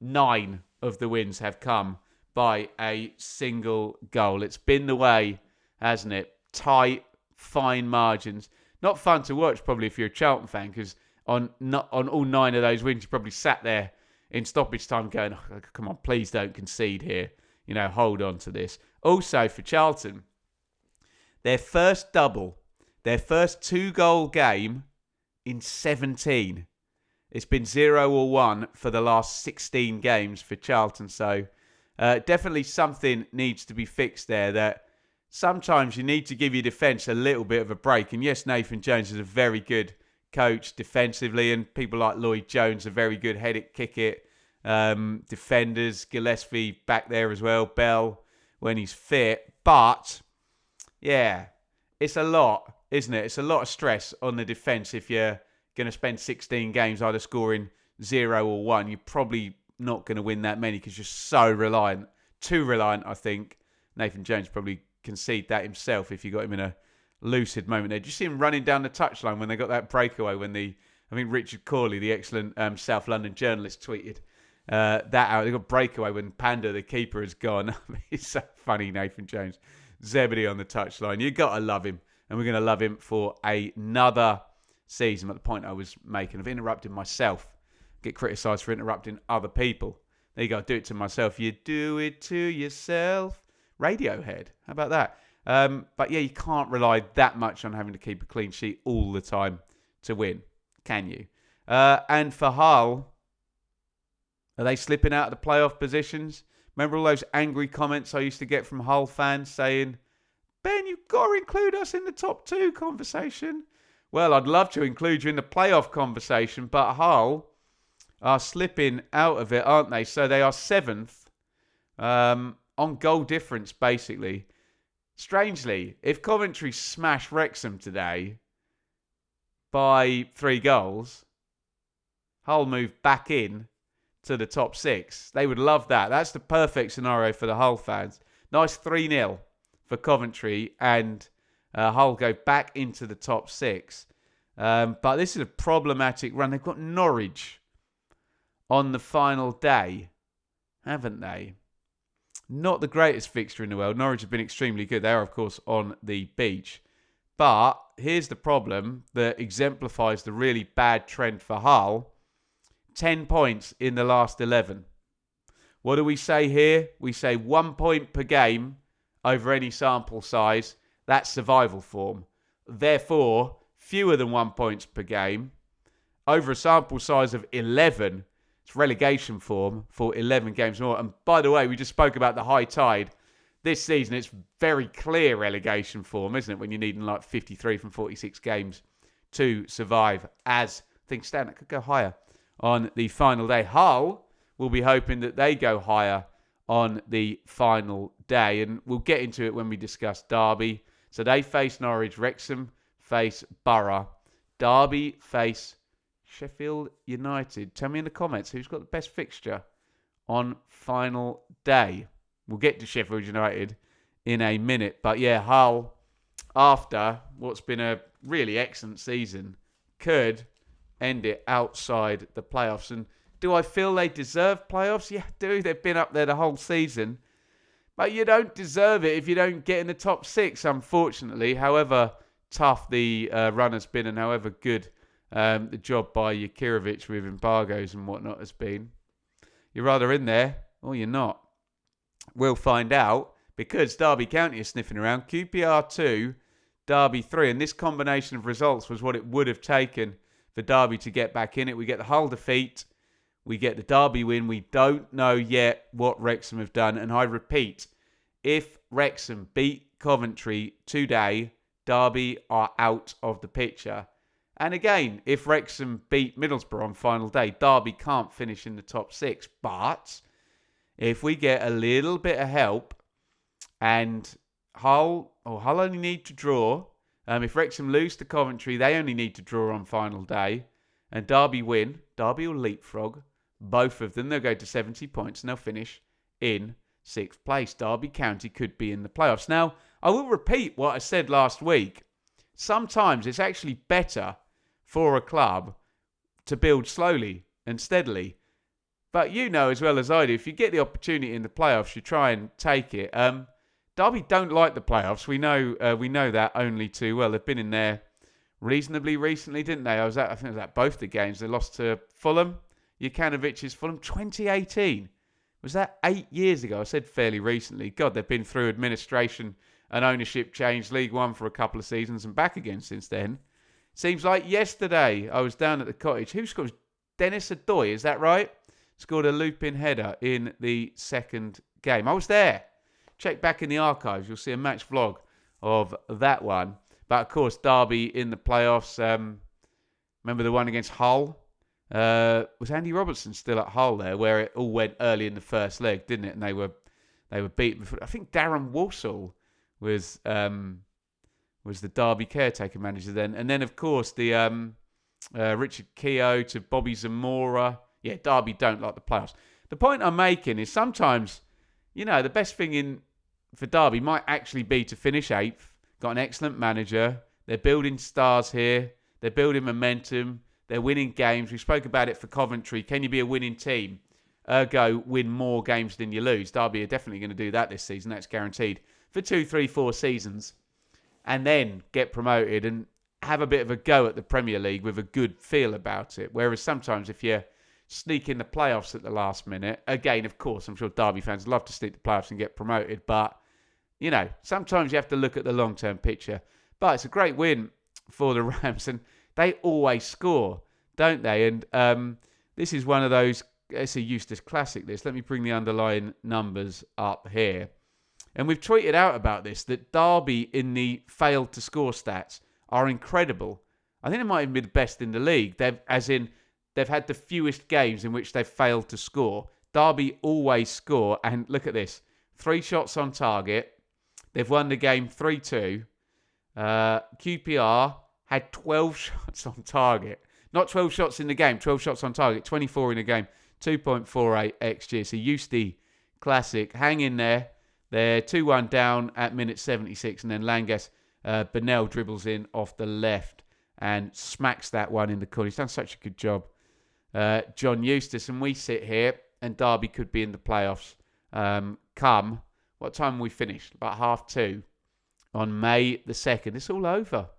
9 of the wins have come by a single goal. It's been the way, hasn't it? Tight, fine margins. Not fun to watch probably if you're a Charlton fan, because on all 9 of those wins, you probably sat there in stoppage time going, oh, come on, please don't concede here. Hold on to this. Also for Charlton, their first double, their first 2-goal game in 17. It's been 0 or 1 for the last 16 games for Charlton. So definitely something needs to be fixed there, that sometimes you need to give your defence a little bit of a break. And yes, Nathan Jones is a very good coach defensively, and people like Lloyd Jones are very good head it, kick it defenders. Gillespie back there as well, Bell when he's fit. But yeah, it's a lot, isn't it? It's a lot of stress on the defence if you're going to spend 16 games either scoring 0 or 1. You're probably not going to win that many because you're so reliant too reliant, I think. Nathan Jones probably concede that himself if you got him in a lucid moment there. Did you see him running down the touchline when they got that breakaway when I think Richard Corley, the excellent South London journalist, tweeted that out. They got breakaway when Panda, the keeper, has gone. It's so funny, Nathan Jones. Zebedee on the touchline. You got to love him. And we're going to love him for another season. At the point I was making of interrupting myself. Get criticised for interrupting other people. There you go. Do it to myself. You do it to yourself. Radiohead. How about that? But yeah, you can't rely that much on having to keep a clean sheet all the time to win. Can you? And for Hull, are they slipping out of the playoff positions? Remember all those angry comments I used to get from Hull fans saying, Ben, you've got to include us in the top 2 conversation. Well, I'd love to include you in the playoff conversation, but Hull are slipping out of it, aren't they? So they are 7th on goal difference, basically. Strangely, if Coventry smash Wrexham today by 3 goals, Hull move back in to the top 6. They would love that. That's the perfect scenario for the Hull fans. Nice 3-0 for Coventry, and Hull go back into the top 6. But this is a problematic run. They've got Norwich on the final day, haven't they? Not the greatest fixture in the world. Norwich have been extremely good. They are, of course, on the beach. But here's the problem that exemplifies the really bad trend for Hull. 10 points in the last 11. What do we say here? We say 1 point per game over any sample size. That's survival form. Therefore, fewer than 1 point per game over a sample size of 11. It's relegation form for 11 games more. And by the way, we just spoke about the high tide. This season, it's very clear relegation form, isn't it? When you're needing like 53 from 46 games to survive. As things stand, it could go higher on the final day. Hull will be hoping that they go higher on the final day. And we'll get into it when we discuss Derby. So they face Norwich. Wrexham face Boro. Derby face Sheffield United. Tell me in the comments who's got the best fixture on final day. We'll get to Sheffield United in a minute. But yeah, Hull, after what's been a really excellent season, could end it outside the playoffs. And do I feel they deserve playoffs? Yeah, I do. They've been up there the whole season. But you don't deserve it if you don't get in the top 6, unfortunately. However tough the run has been and however good the job by Jakirovic with embargoes and whatnot has been. You're either in there or you're not. We'll find out because Derby County is sniffing around. QPR 2, Derby 3. And this combination of results was what it would have taken for Derby to get back in it. We get the Hull defeat. We get the Derby win. We don't know yet what Wrexham have done. And I repeat, if Wrexham beat Coventry today, Derby are out of the picture. And again, if Wrexham beat Middlesbrough on final day, Derby can't finish in the top 6. But if we get a little bit of help and Hull only need to draw. If Wrexham lose to Coventry, they only need to draw on final day. And Derby win. Derby will leapfrog both of them. They'll go to 70 points and they'll finish in 6th place. Derby County could be in the playoffs. Now, I will repeat what I said last week. Sometimes it's actually better for a club to build slowly and steadily. But you know as well as I do, if you get the opportunity in the playoffs, you try and take it. Derby don't like the playoffs. We know that only too well. They've been in there reasonably recently, didn't they? I think I was at both the games. They lost to Fulham. Jukanovic's Fulham 2018. Was that 8 years ago? I said fairly recently. God, they've been through administration and ownership change. League One for a couple of seasons and back again since then. Seems like yesterday I was down at the cottage. Who scored? Dennis Adoy, is that right? Scored a loop-in header in the second game. I was there. Check back in the archives. You'll see a match vlog of that one. But, of course, Derby in the playoffs. Remember the one against Hull? Was Andy Robertson still at Hull there, where it all went early in the first leg, didn't it? And they were beaten. I think Darren Walsall was the Derby caretaker manager then. And then, of course, the Richard Keogh to Bobby Zamora. Yeah, Derby don't like the playoffs. The point I'm making is sometimes the best thing for Derby might actually be to finish 8th. Got an excellent manager. They're building stars here. They're building momentum. They're winning games. We spoke about it for Coventry. Can you be a winning team? Ergo, win more games than you lose. Derby are definitely going to do that this season. That's guaranteed. For 2, 3, 4 seasons. And then get promoted and have a bit of a go at the Premier League with a good feel about it. Whereas sometimes if you sneak in the playoffs at the last minute, again, of course, I'm sure Derby fans love to sneak the playoffs and get promoted. But, sometimes you have to look at the long-term picture. But it's a great win for the Rams. And they always score, don't they? And this is one of those, it's a Eustace classic, this. Let me bring the underlying numbers up here. And we've tweeted out about this, that Derby in the failed to score stats are incredible. I think they might even be the best in the league. They've had the fewest games in which they've failed to score. Derby always score. And look at this. 3 shots on target. They've won the game 3-2. QPR had 12 shots on target. Not 12 shots in the game, 12 shots on target, 24 in a game, 2.48 XG. So Eustace classic. Hang in there. They're 2-1 down at minute 76, and then Langas Bennell dribbles in off the left and smacks that one in the corner. He's done such a good job, John Eustace. And we sit here, and Derby could be in the playoffs come, what time we finished? About 2:30 on May the 2nd. It's all over.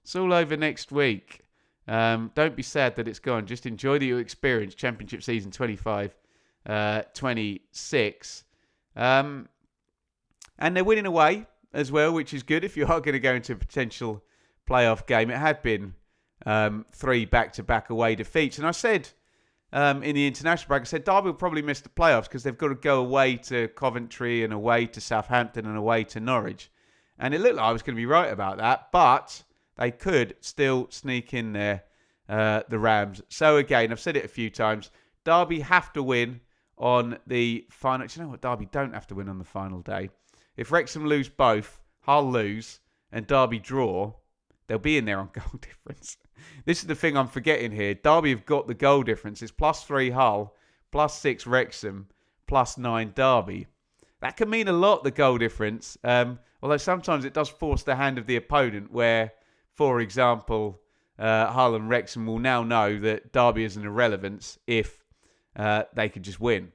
It's all over next week. Don't be sad that it's gone. Just enjoy the experience. Championship season 25-26. And they're winning away as well, which is good if you are going to go into a potential playoff game. It had been 3 back-to-back away defeats. And I said in the international break, I said Derby will probably miss the playoffs because they've got to go away to Coventry and away to Southampton and away to Norwich. And it looked like I was going to be right about that, but they could still sneak in there, the Rams. So again, I've said it a few times, Derby have to win on the final. Do you know what? Derby don't have to win on the final day. If Wrexham lose both, Hull lose, and Derby draw, they'll be in there on goal difference. This is the thing I'm forgetting here. Derby have got the goal difference. It's +3 Hull, +6 Wrexham, +9 Derby. That can mean a lot, the goal difference. Although sometimes it does force the hand of the opponent where, for example, Hull and Wrexham will now know that Derby is an irrelevance if they could just win.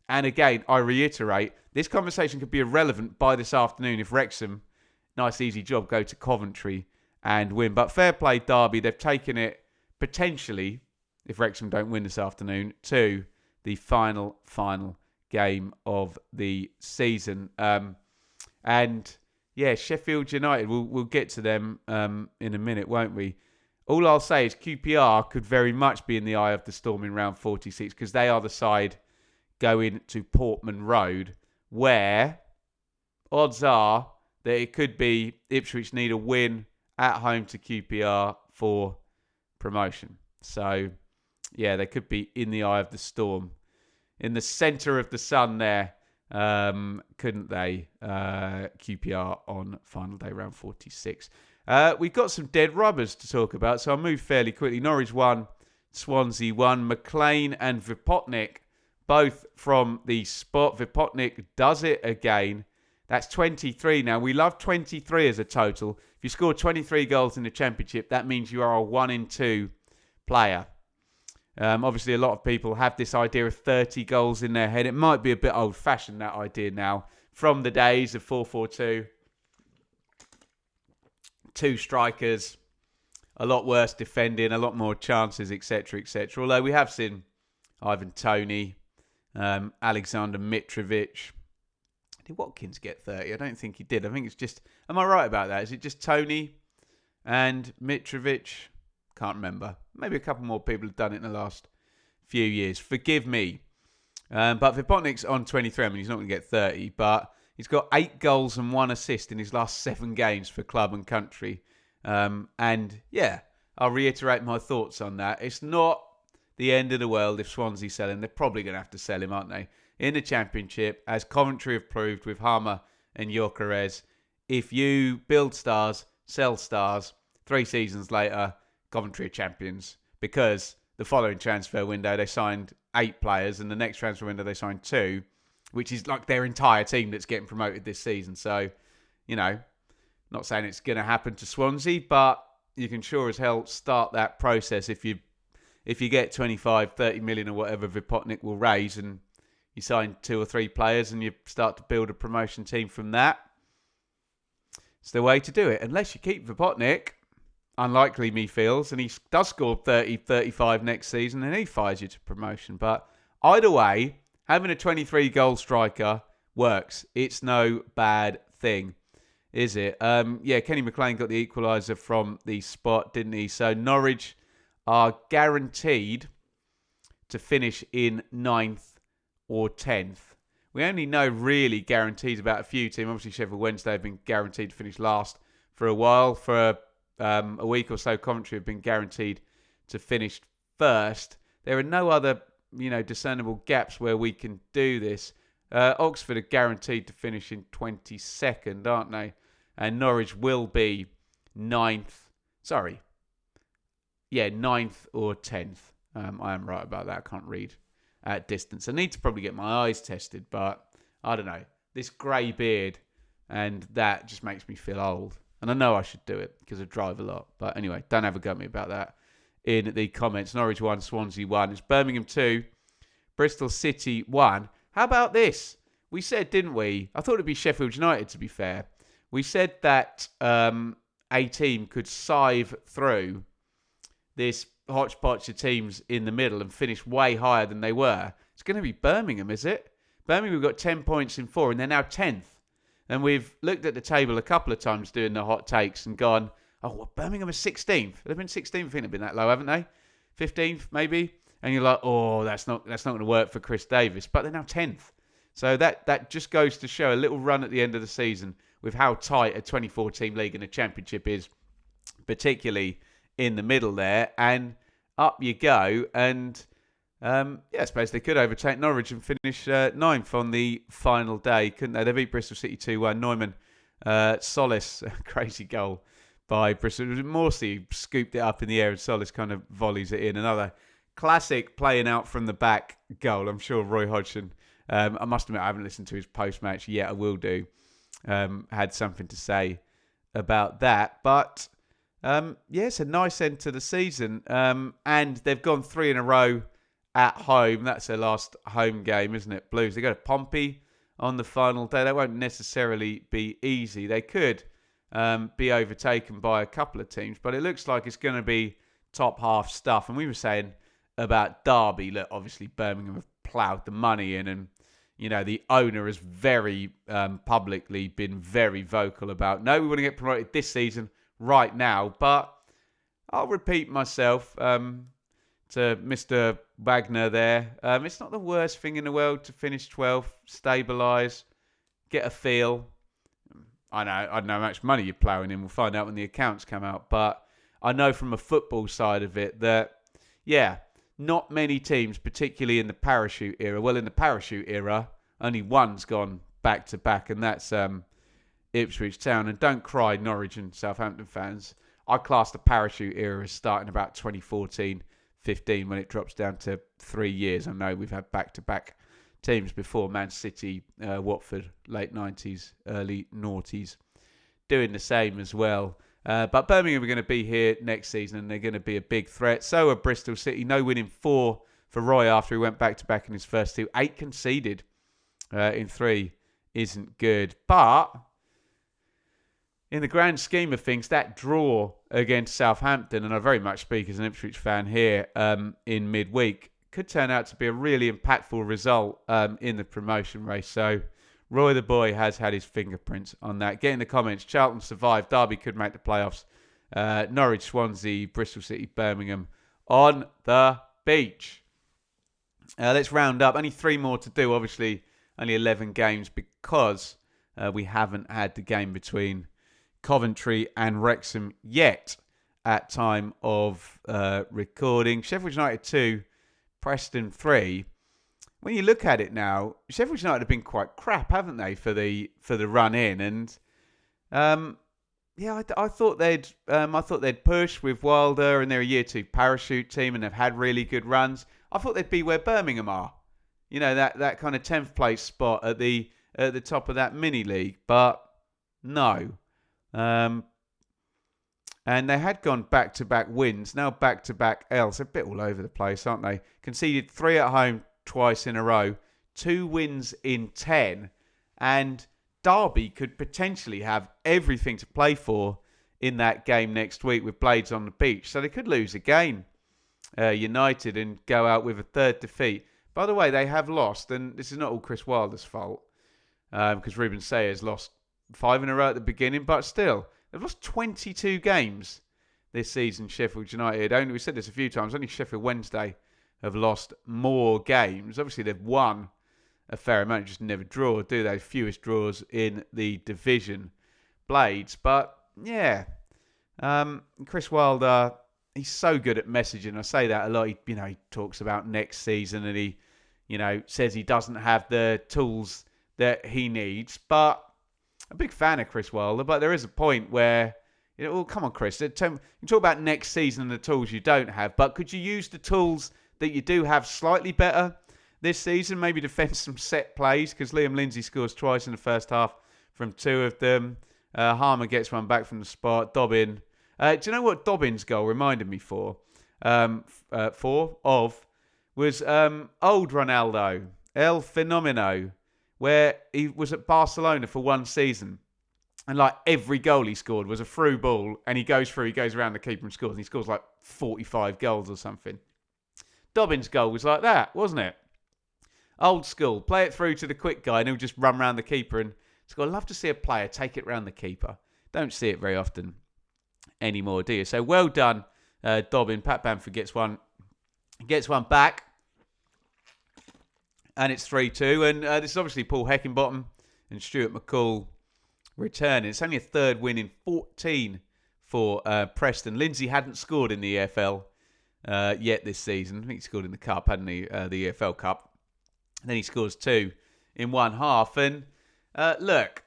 And again, I reiterate, this conversation could be irrelevant by this afternoon if Wrexham, nice easy job, go to Coventry and win. But fair play Derby, they've taken it potentially, if Wrexham don't win this afternoon, to the final game of the season. And yeah, Sheffield United, we'll get to them in a minute, won't we? All I'll say is QPR could very much be in the eye of the storm in round 46 because they are the side going to Portman Road, where odds are that it could be Ipswich need a win at home to QPR for promotion. So, yeah, they could be in the eye of the storm. In the centre of the sun there, couldn't they? QPR on final day, round 46. We've got some dead rubbers to talk about, so I'll move fairly quickly. Norwich 1, Swansea 1. McLean and Vipotnik both from the spot. Vipotnik does it again. That's 23 now. We love 23 as a total. If you score 23 goals in the Championship, that means you are a 1 in 2 player. Obviously, a lot of people have this idea of 30 goals in their head. It might be a bit old-fashioned, that idea now, from the days of 4-4-2. 2 strikers, a lot worse defending, a lot more chances, etc., etc. Although we have seen Ivan Toney, Alexander Mitrovic. Did Watkins get 30? I don't think he did. I think it's just... Am I right about that? Is it just Toney and Mitrovic? Can't remember. Maybe a couple more people have done it in the last few years. Forgive me. But Vipotnik's on 23. I mean, he's not going to get 30, but he's got 8 goals and 1 assist in his last 7 games for club and country. And yeah, I'll reiterate my thoughts on that. It's not the end of the world if Swansea sell him. They're probably going to have to sell him, aren't they? In the Championship, as Coventry have proved with Harmer and Gyökeres, if you build stars, sell stars, 3 seasons later, Coventry are champions. Because the following transfer window, they signed 8 players, and the next transfer window, they signed 2. which is like their entire team that's getting promoted this season. So, not saying it's going to happen to Swansea, but you can sure as hell start that process if you get 25, 30 million or whatever Vipotnik will raise, and you sign 2 or 3 players and you start to build a promotion team from that. It's the way to do it. Unless you keep Vipotnik, unlikely me feels, and he does score 30, 35 next season and he fires you to promotion. But either way, having a 23-goal striker works. It's no bad thing, is it? Kenny McLean got the equaliser from the spot, didn't he? So Norwich are guaranteed to finish in 9th or 10th. We only know really guarantees about a few teams. Obviously, Sheffield Wednesday have been guaranteed to finish last for a while. For a week or so, Coventry have been guaranteed to finish first. There are no other, discernible gaps where we can do this. Oxford are guaranteed to finish in 22nd, aren't they? And Norwich will be 9th. 9th or 10th. I am right about that. I can't read at distance. I need to probably get my eyes tested, but I don't know. This grey beard and that just makes me feel old. And I know I should do it because I drive a lot. But anyway, don't have a go at me about that in the comments. Norwich 1, Swansea 1. It's Birmingham 2, Bristol City 1. How about this? We said, didn't we? I thought it'd be Sheffield United, to be fair. We said that a team could sieve through this hodgepodge of teams in the middle and finish way higher than they were. It's going to be Birmingham, is it? Birmingham have got 10 points in 4 and they're now 10th. And we've looked at the table a couple of times doing the hot takes and gone, Birmingham is 16th. They've been 16th. I think they've been that low, haven't they? 15th, maybe? And you're like, that's not going to work for Chris Davis. But they're now 10th. So that just goes to show a little run at the end of the season with how tight a 24-team league in the Championship is, particularly in the middle there. And up you go. And I suppose they could overtake Norwich and finish 9th on the final day, couldn't they? They beat Bristol City 2-1. Neumann, Solis, crazy goal by Bristol. It was Morsey scooped it up in the air and Solis kind of volleys it in. Another classic playing out from the back goal. I'm sure Roy Hodgson, I must admit I haven't listened to his post-match yet. I will do. Had something to say about that. But it's a nice end to the season. And they've gone 3 in a row at home. That's their last home game, isn't it? Blues. They go to Pompey on the final day. That won't necessarily be easy. They could be overtaken by a couple of teams, but it looks like it's going to be top half stuff. And we were saying about Derby, look, obviously Birmingham have ploughed the money in, and the owner has very publicly been very vocal about, no, we want to get promoted this season right now. But I'll repeat myself to Mr. Wagner there. It's not the worst thing in the world to finish 12th, stabilise, get a feel. I don't know how much money you're ploughing in. We'll find out when the accounts come out. But I know from a football side of it that, not many teams, particularly in the parachute era. Well, in the parachute era, only one's gone back-to-back, and that's Ipswich Town. And don't cry, Norwich and Southampton fans. I class the parachute era as starting about 2014-15 when it drops down to 3 years. I know we've had back-to-back teams before, Man City, Watford, late 90s, early noughties, doing the same as well. But Birmingham are going to be here next season and they're going to be a big threat. So are Bristol City. No winning 4 for Roy after he went back-to-back in his first 2. 8 conceded in 3 isn't good. But in the grand scheme of things, that draw against Southampton, and I very much speak as an Ipswich fan here in midweek, could turn out to be a really impactful result in the promotion race. So Roy the boy has had his fingerprints on that. Get in the comments. Charlton survived. Derby could make the playoffs. Norwich, Swansea, Bristol City, Birmingham on the beach. Let's round up. Only 3 more to do. Obviously, only 11 games because we haven't had the game between Coventry and Wrexham yet at time of recording. Sheffield United 2, Preston 3. When you look at it now, Sheffield United have been quite crap, haven't they, for the run in? And I thought they'd push with Wilder, and they're a year 2 parachute team, and they've had really good runs. I thought they'd be where Birmingham are. that kind of 10th place spot at the top of that mini league, but no. And they had gone back-to-back wins, now back-to-back L's. They're a bit all over the place, aren't they? Conceded 3 at home twice in a row, 2 wins in 10, and Derby could potentially have everything to play for in that game next week with Blades on the beach. So they could lose again, United, and go out with a 3rd defeat. By the way, they have lost, and this is not all Chris Wilder's fault, because Ruben Sayers lost 5 in a row at the beginning, but still, they've lost 22 games this season, Sheffield United. We said this a few times, only Sheffield Wednesday have lost more games. Obviously, they've won a fair amount, just never draw, do they? Fewest draws in the division, Blades. But, yeah, Chris Wilder, he's so good at messaging. I say that a lot. He talks about next season and he, says he doesn't have the tools that he needs. But I'm a big fan of Chris Wilder, but there is a point where, come on, Chris, you talk about next season and the tools you don't have, but could you use the tools that you do have slightly better this season? Maybe defend some set plays, because Liam Lindsay scores twice in the first half from 2 of them. Harmer gets one back from the spot. Dobbin. Do you know what Dobbin's goal reminded me was old Ronaldo, El Fenomeno, where he was at Barcelona for one season. And like every goal he scored was a through ball, and he goes around the keeper and scores. And he scores like 45 goals or something. Dobbin's goal was like that, wasn't it? Old school. Play it through to the quick guy and he'll just run around the keeper and score. I'd love to see a player take it round the keeper. Don't see it very often anymore, do you? So well done, Dobbin. Pat Bamford gets one back. And it's 3-2. And this is obviously Paul Heckingbottom and Stuart McCall returning. It's only a 3rd win in 14 for Preston. Lindsay hadn't scored in the EFL yet this season. I think he scored in the Cup, hadn't he? The EFL Cup. And then he scores 2 in one half. And look,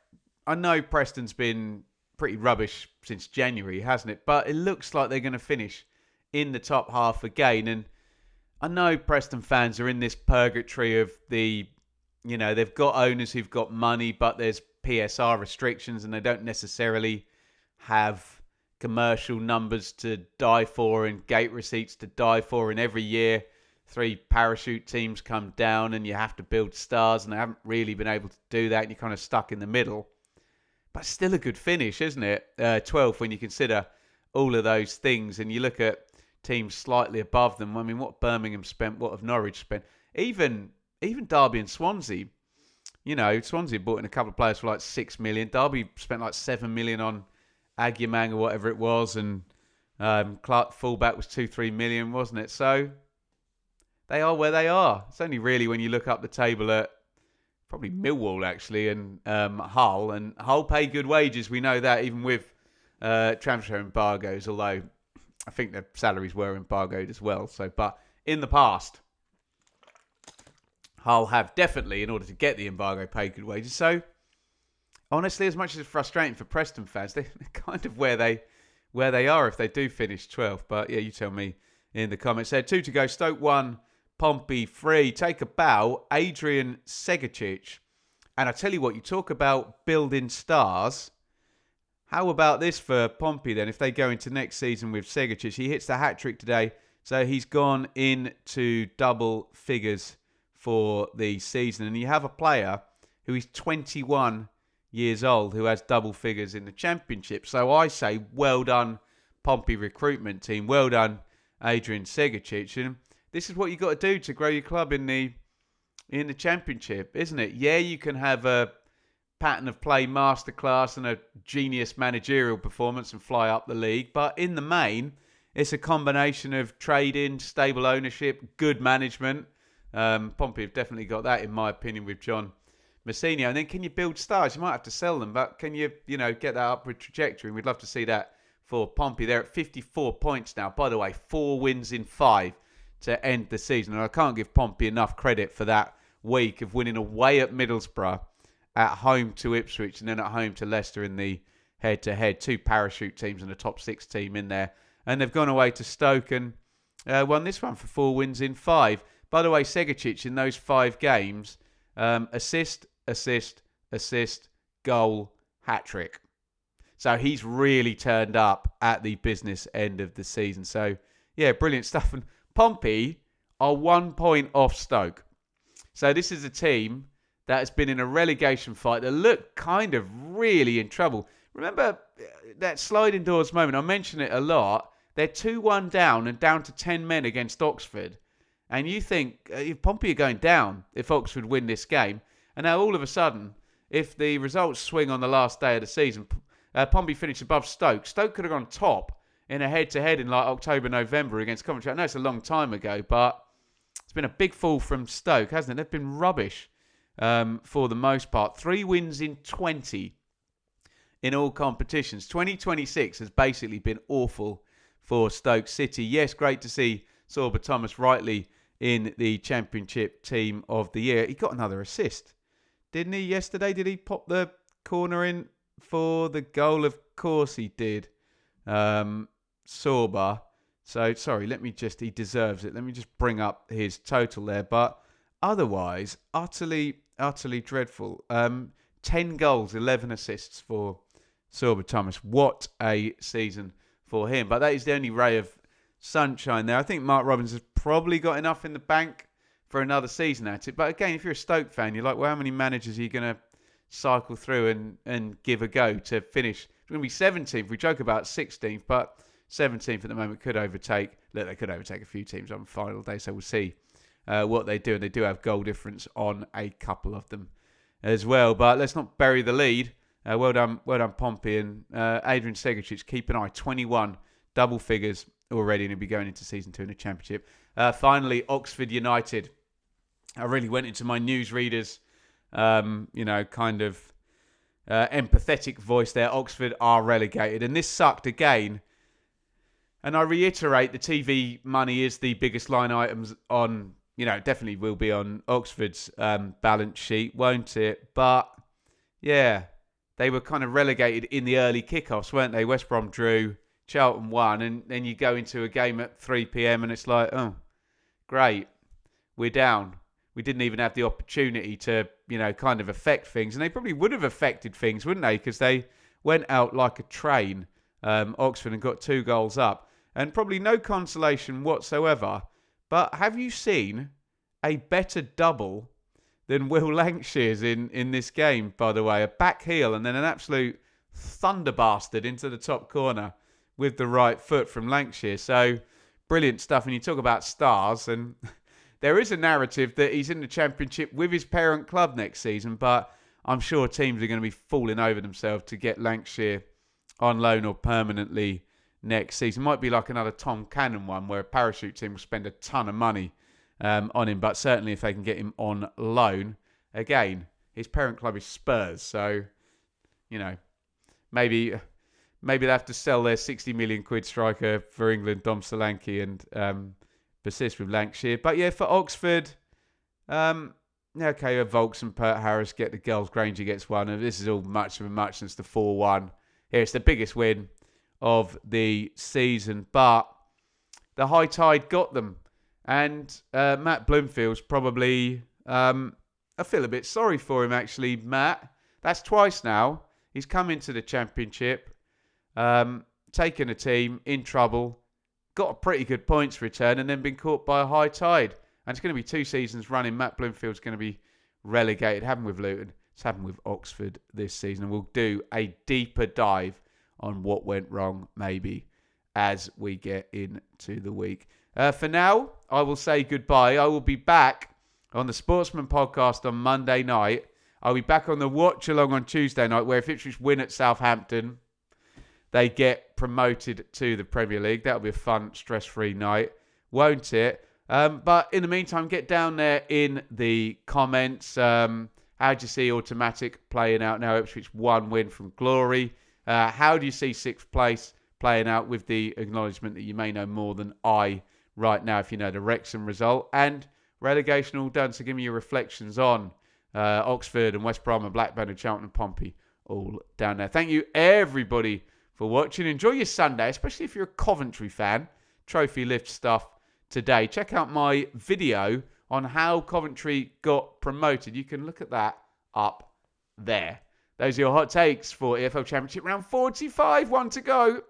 I know Preston's been pretty rubbish since January, hasn't it? But it looks like they're going to finish in the top half again. And I know Preston fans are in this purgatory of they've got owners who've got money, but there's PSR restrictions and they don't necessarily have commercial numbers to die for and gate receipts to die for. And every year, 3 parachute teams come down and you have to build stars, and they haven't really been able to do that, and you're kind of stuck in the middle. But still a good finish, isn't it? 12th when you consider all of those things, and you look at teams slightly above them. I mean, what Birmingham spent, what have Norwich spent? Even Derby and Swansea. Swansea bought in a couple of players for like 6 million. Derby spent like 7 million on Agyemang or whatever it was, and Clark fullback was 2-3 million, wasn't it? So they are where they are. It's only really when you look up the table at probably Millwall, actually, and Hull. And Hull pay good wages. We know that, even with transfer embargoes, although I think their salaries were embargoed as well. But in the past, Hull have definitely, in order to get the embargo, paid good wages. So, honestly, as much as it's frustrating for Preston fans, they're kind of where they are if they do finish 12th. But yeah, you tell me in the comments there. 2 to go. Stoke 1, Pompey 3. Take a bow, Adrian Segacic. And I tell you what, you talk about building stars. How about this for Pompey then? If they go into next season with Segacic, he hits the hat-trick today. So he's gone into double figures for the season. And you have a player who is 21 years old who has double figures in the Championship. So I say, well done, Pompey recruitment team. Well done, Adrian Segacic. And this is what you got to do to grow your club in the Championship, isn't it? Yeah, you can have a pattern of play masterclass and a genius managerial performance and fly up the league. But in the main, it's a combination of trading, stable ownership, good management. Pompey have definitely got that, in my opinion, with John Mousinho. And then can you build stars? You might have to sell them, but can you, get that upward trajectory? And we'd love to see that for Pompey. They're at 54 points now. By the way, 4 wins in 5 to end the season. And I can't give Pompey enough credit for that week of winning away at Middlesbrough, at home to Ipswich, and then at home to Leicester in the head-to-head. 2 parachute teams and a top 6 team in there. And they've gone away to Stoke and won this one for 4 wins in 5. By the way, Segacic in those 5 games, assist, goal, hat-trick. So he's really turned up at the business end of the season. So, yeah, brilliant stuff. And Pompey are 1 point off Stoke. So this is a team that has been in a relegation fight that look kind of really in trouble. Remember that sliding doors moment? I mention it a lot. They're 2-1 down and down to 10 men against Oxford. And you think Pompey are going down if Oxford win this game. And now all of a sudden, if the results swing on the last day of the season, Pompey finish above Stoke. Stoke could have gone top in a head-to-head in like October, November against Coventry. I know it's a long time ago, but it's been a big fall from Stoke, hasn't it? They've been rubbish for the most part. 3 wins in 20 in all competitions. 2026 has basically been awful for Stoke City. Yes, great to see Sorba Thomas rightly in the Championship Team of the Year. He got another assist, didn't he, yesterday? Did he pop the corner in for the goal? Of course he did. Sorba. So, sorry, he deserves it. Let me just bring up his total there. But otherwise, utterly dreadful. 10 goals, 11 assists for Sorba Thomas. What a season for him. But that is the only ray of sunshine there. I think Mark Robbins has probably got enough in the bank for another season at it. But again, if you're a Stoke fan, you're like, well, how many managers are you going to cycle through and give a go to finish? It's going to be 17th. We joke about 16th, but 17th at the moment could overtake. Look, they could overtake a few teams on final day, so we'll see what they do. And they do have goal difference on a couple of them as well. But let's not bury the lead. Well done, Pompey. And Adrian Segacic, keep an eye. 21 double figures already, and he'll be going into season 2 in the Championship. Finally, Oxford United. I really went into my newsreaders, empathetic voice there. Oxford are relegated, and this sucked again. And I reiterate, the TV money is the biggest line items on, definitely will be on Oxford's balance sheet, won't it? But, yeah, they were kind of relegated in the early kickoffs, weren't they? West Brom drew, Charlton won, and then you go into a game at 3 p.m. and it's like, oh, great, we're down. We didn't even have the opportunity to, kind of affect things. And they probably would have affected things, wouldn't they? Because they went out like a train, Oxford, and got 2 goals up. And probably no consolation whatsoever. But have you seen a better double than Will Lankshire's in this game, by the way? A back heel and then an absolute thunder bastard into the top corner with the right foot from Lancashire. So, brilliant stuff. And you talk about stars, and there is a narrative that he's in the Championship with his parent club next season, but I'm sure teams are going to be falling over themselves to get Lancashire on loan or permanently next season. Might be like another Tom Cannon one where a parachute team will spend a ton of money on him, but certainly if they can get him on loan, again, his parent club is Spurs, so, maybe they'll have to sell their 60 million quid striker for England, Dom Solanke, and persist with Lancashire. But yeah, for Oxford, okay, Volks and Pert Harris get the goals, Granger gets 1, and this is all much of a muchness, the 4-1. Here, it's the biggest win of the season, but the high tide got them. And Matt Bloomfield's probably, I feel a bit sorry for him actually, Matt. That's twice now. He's come into the Championship, taken a team in trouble, got a pretty good points return, and then been caught by a high tide. And it's going to be 2 seasons running. Matt Bloomfield's going to be relegated. Happened with Luton. It's happened with Oxford this season. And we'll do a deeper dive on what went wrong, maybe, as we get into the week. For now, I will say goodbye. I will be back on the Sportsman podcast on Monday night. I'll be back on the watch along on Tuesday night, where if Ipswich win at Southampton, they get promoted to the Premier League. That'll be a fun, stress-free night, won't it? But in the meantime, get down there in the comments. How do you see Automatic playing out now? Ipswich 1 win from glory. How do you see 6th place playing out, with the acknowledgement that you may know more than I right now if you know the Wrexham result? And relegation all done, so give me your reflections on Oxford and West Brom and Blackburn and Charlton and Pompey all down there. Thank you, everybody, for watching. Enjoy your Sunday, especially if you're a Coventry fan. Trophy lift stuff today. Check out my video on how Coventry got promoted. You can look at that up there. Those are your hot takes for EFL Championship round 45. 1 to go.